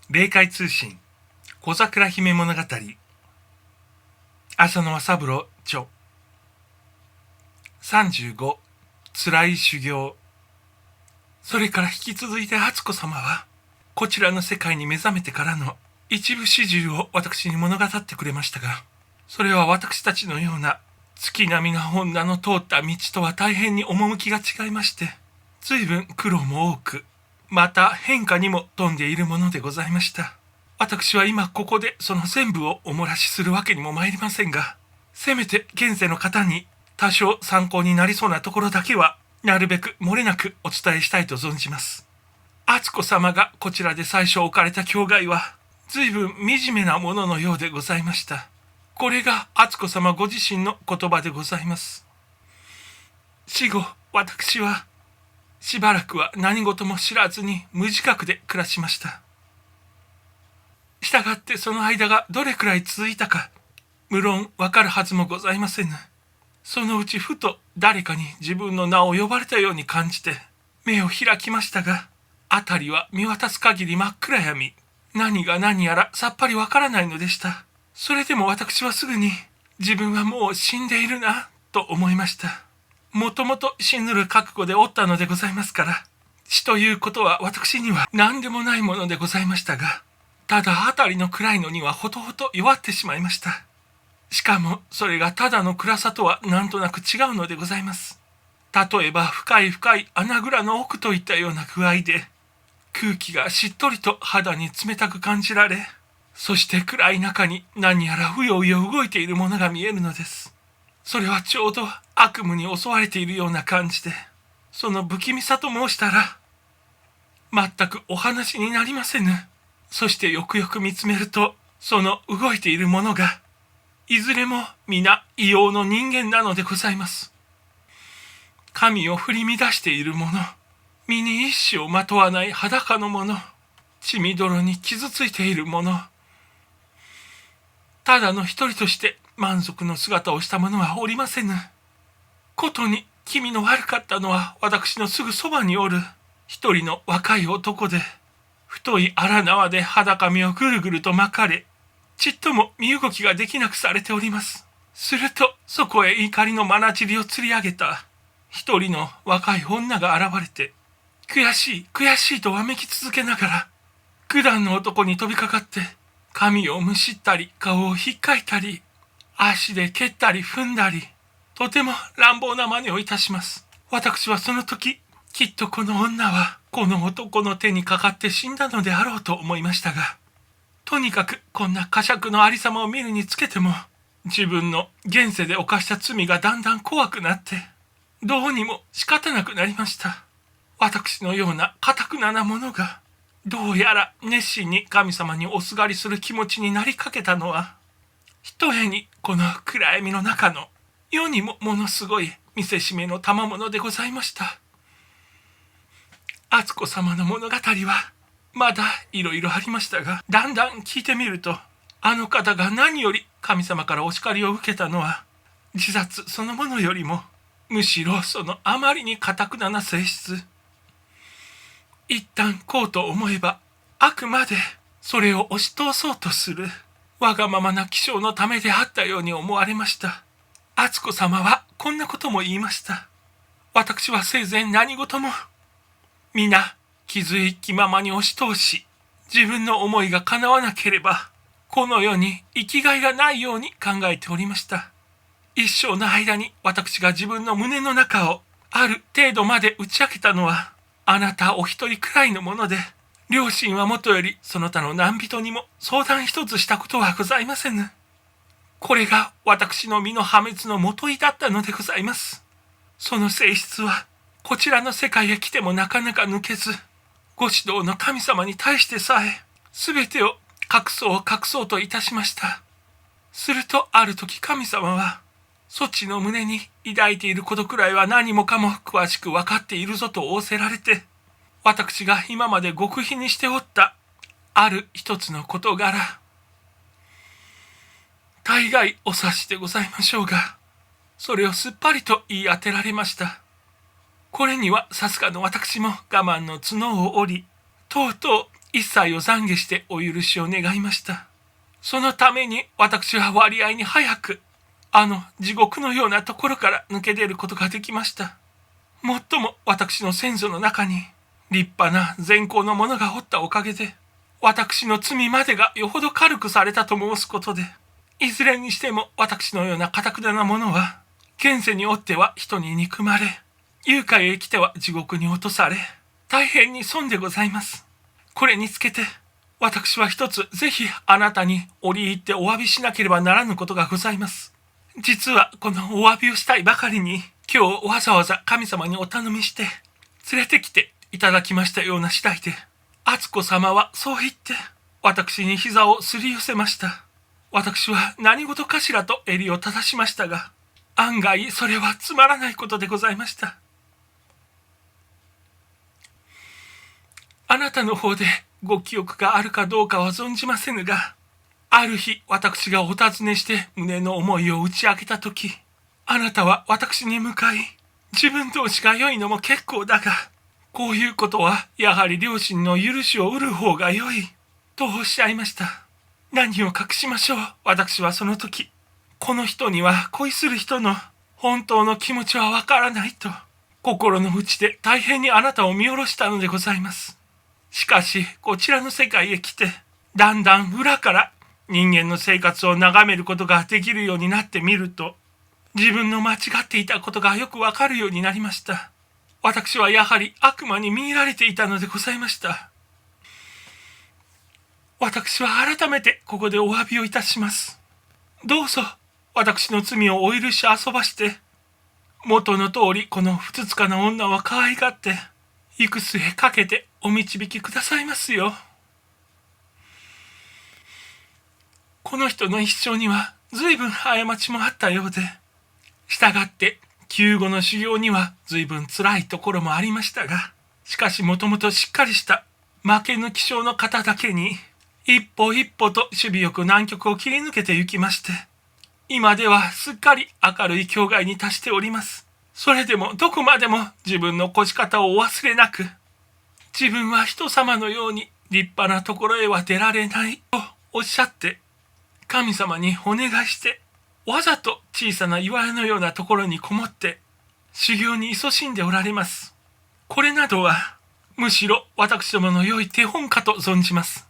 霊界通信小桜姫物語浅野三郎著35辛い修行。それから引き続いて敦子様はこちらの世界に目覚めてからの一部始終を私に物語ってくれましたが、それは私たちのような月並みな女の通った道とは大変に趣が違いまして、随分苦労も多く、また変化にも富んでいるものでございました。私は今ここでその全部をお漏らしするわけにも参りませんが、せめて現世の方に多少参考になりそうなところだけはなるべく漏れなくお伝えしたいと存じます。敦子様がこちらで最初置かれた境外は随分惨めなもののようでございました。これが敦子様ご自身の言葉でございます。死後、私はしばらくは何事も知らずに無自覚で暮らしました。したがってその間がどれくらい続いたか、無論わかるはずもございませぬ。そのうちふと誰かに自分の名を呼ばれたように感じて目を開きましたが、辺りは見渡す限り真っ暗闇、何が何やらさっぱりわからないのでした。それでも私はすぐに自分はもう死んでいるなと思いました。もともと死ぬる覚悟でおったのでございますから、死ということは私には何でもないものでございましたが、ただ辺りの暗いのにはほとほと弱ってしまいました。しかもそれがただの暗さとはなんとなく違うのでございます。例えば深い深い穴蔵の奥といったような具合で、空気がしっとりと肌に冷たく感じられ、そして暗い中に何やらうようよ動いているものが見えるのです。それはちょうど悪夢に襲われているような感じで、その不気味さと申したら全くお話になりませぬ。そしてよくよく見つめると、その動いているものがいずれも皆異様の人間なのでございます。髪を振り乱しているもの、身に一種をまとわない裸のもの、血みどろに傷ついているもの、ただの一人として満足の姿をした者はおりませぬ。ことに気味の悪かったのは私のすぐそばにおる一人の若い男で、太い荒縄で裸身をぐるぐると巻かれ、ちっとも身動きができなくされております。するとそこへ怒りの眼尻を釣り上げた一人の若い女が現れて、悔しい悔しいとわめき続けながら九段の男に飛びかかって、髪をむしったり顔をひっかいたり足で蹴ったり踏んだり、とても乱暴な真似をいたします。私はその時、きっとこの女はこの男の手にかかって死んだのであろうと思いましたが、とにかくこんな呵責のありさまを見るにつけても、自分の現世で犯した罪がだんだん怖くなって、どうにも仕方なくなりました。私のような堅くななものが、どうやら熱心に神様におすがりする気持ちになりかけたのは、ひとえにこの暗闇の中の世にもものすごい見せしめの賜物でございました。敦子様の物語はまだいろいろありましたが、だんだん聞いてみると、あの方が何より神様からお叱りを受けたのは自殺そのものよりも、むしろそのあまりに堅くなな性質。一旦こうと思えばあくまでそれを押し通そうとするわがままな気性のためであったように思われました。敦子様はこんなことも言いました。私は生前何事も皆気づい気ままに押し通し、自分の思いが叶わなければこの世に生きがいがないように考えておりました。一生の間に私が自分の胸の中をある程度まで打ち明けたのはあなたお一人くらいのもので、両親はもとよりその他の何人にも相談一つしたことはございませぬ。これが私の身の破滅のもといだったのでございます。その性質はこちらの世界へ来てもなかなか抜けず、ご指導の神様に対してさえ全てを隠そうといたしました。するとある時神様は、そちの胸に抱いていることくらいは何もかも詳しく分かっているぞと仰せられて、私が今まで極秘にしておったある一つの事柄、大概お察しでございましょうが、それをすっぱりと言い当てられました。これにはさすがの私も我慢の角を折り、とうとう一切を懺悔してお許しを願いました。そのために私は割合に早く、地獄のようなところから抜け出ることができました。もっとも私の先祖の中に、立派な善行の者がおったおかげで、私の罪までがよほど軽くされたと申すことで、いずれにしても私のような堅くな者は、現世におっては人に憎まれ、幽界へ来ては地獄に落とされ、大変に損でございます。これにつけて、私は一つぜひあなたに折り入ってお詫びしなければならぬことがございます。実はこのお詫びをしたいばかりに、今日わざわざ神様にお頼みして、連れてきていただきましたような次第で、敦子様はそう言って、私に膝をすり寄せました。私は何事かしらと襟を正しましたが、案外それはつまらないことでございました。あなたの方でご記憶があるかどうかは存じませぬが、ある日私がお尋ねして胸の思いを打ち明けたとき、あなたは私に向かい、自分同士が良いのも結構だが、こういうことはやはり両親の許しを得る方が良い、とおっしゃいました。何を隠しましょう。私はその時、この人には恋する人の本当の気持ちはわからないと、心の内で大変にあなたを見下ろしたのでございます。しかし、こちらの世界へ来て、だんだん裏から人間の生活を眺めることができるようになってみると、自分の間違っていたことがよくわかるようになりました。私はやはり悪魔に見入られていたのでございました。私は改めてここでお詫びをいたします。どうぞ私の罪をお許し遊ばして、元の通りこのふつつかな女を可愛がって、幾末かけてお導きくださいますよ。この人の一生には随分過ちもあったようで、したがって救護の修行には随分辛いところもありましたが、しかしもともとしっかりした負け抜き症の方だけに、一歩一歩と守備よく難局を切り抜けて行きまして、今ではすっかり明るい境界に達しております。それでもどこまでも自分の越し方をお忘れなく、自分は人様のように立派なところへは出られないとおっしゃって、神様にお願いして、わざと小さな岩屋のようなところにこもって修行に勤しんでおられます。これなどはむしろ私どもの良い手本かと存じます。